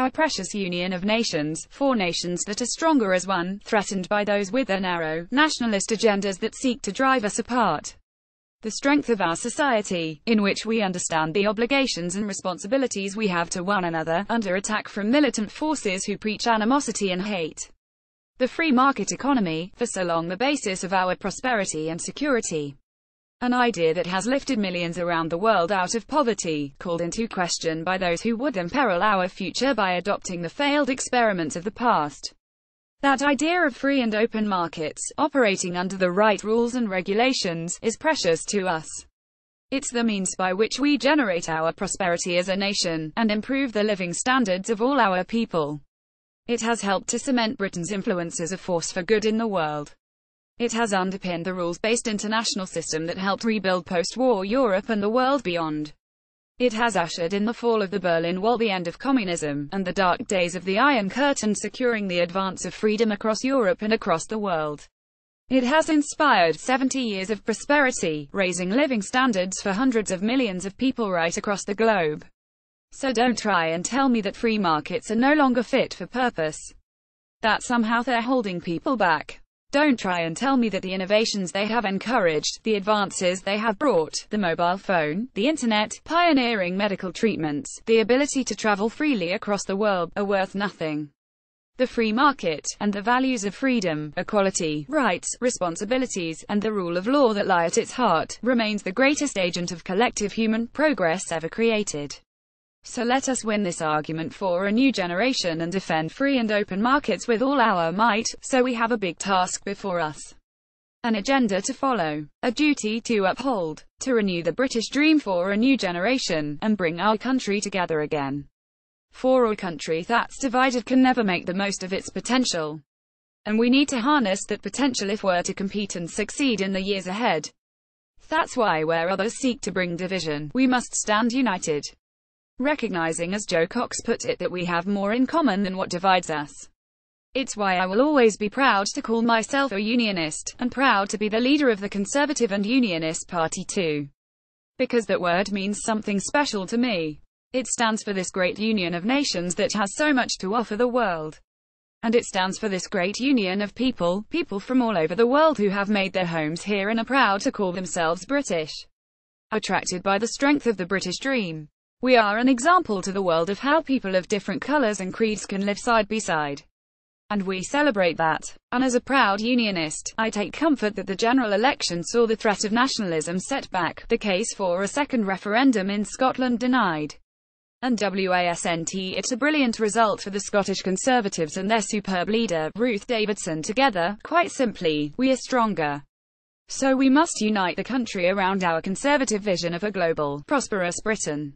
my precious union of nations, 4 nations that are stronger as one, threatened by those with their narrow, nationalist agendas that seek to drive us apart. The strength of our society, in which we understand the obligations and responsibilities we have to one another, under attack from militant forces who preach animosity and hate. The free market economy, for so long the basis of our prosperity and security. An idea that has lifted millions around the world out of poverty, called into question by those who would imperil our future by adopting the failed experiments of the past. That idea of free and open markets, operating under the right rules and regulations, is precious to us. It's the means by which we generate our prosperity as a nation, and improve the living standards of all our people. It has helped to cement Britain's influence as a force for good in the world. It has underpinned the rules-based international system that helped rebuild post-war Europe and the world beyond. It has ushered in the fall of the Berlin Wall, the end of communism, and the dark days of the Iron Curtain, securing the advance of freedom across Europe and across the world. It has inspired 70 years of prosperity, raising living standards for hundreds of millions of people right across the globe. So don't try and tell me that free markets are no longer fit for purpose. That somehow they're holding people back. Don't try and tell me that the innovations they have encouraged, the advances they have brought, the mobile phone, the internet, pioneering medical treatments, the ability to travel freely across the world, are worth nothing. The free market, and the values of freedom, equality, rights, responsibilities, and the rule of law that lie at its heart, remains the greatest agent of collective human progress ever created. So let us win this argument for a new generation and defend free and open markets with all our might. So we have a big task before us. An agenda to follow. A duty to uphold. To renew the British dream for a new generation, and bring our country together again. For a country that's divided can never make the most of its potential. And we need to harness that potential if we're to compete and succeed in the years ahead. That's why where others seek to bring division, we must stand united. Recognizing, as Joe Cox put it, that we have more in common than what divides us. It's why I will always be proud to call myself a unionist, and proud to be the leader of the Conservative and Unionist Party too. Because that word means something special to me. It stands for this great union of nations that has so much to offer the world. And it stands for this great union of people from all over the world who have made their homes here and are proud to call themselves British. Attracted by the strength of the British dream. We are an example to the world of how people of different colours and creeds can live side by side. And we celebrate that. And as a proud unionist, I take comfort that the general election saw the threat of nationalism set back, the case for a second referendum in Scotland denied. And wasn't it a brilliant result for the Scottish Conservatives and their superb leader, Ruth Davidson. Together, quite simply, we are stronger. So we must unite the country around our Conservative vision of a global, prosperous Britain,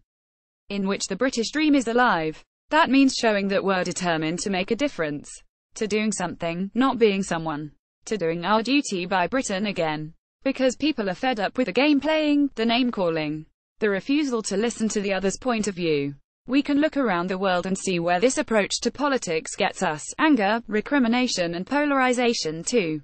in which the British dream is alive. That means showing that we're determined to make a difference. To doing something, not being someone. To doing our duty by Britain again. Because people are fed up with the game playing, the name calling, the refusal to listen to the other's point of view. We can look around the world and see where this approach to politics gets us: anger, recrimination and polarization too.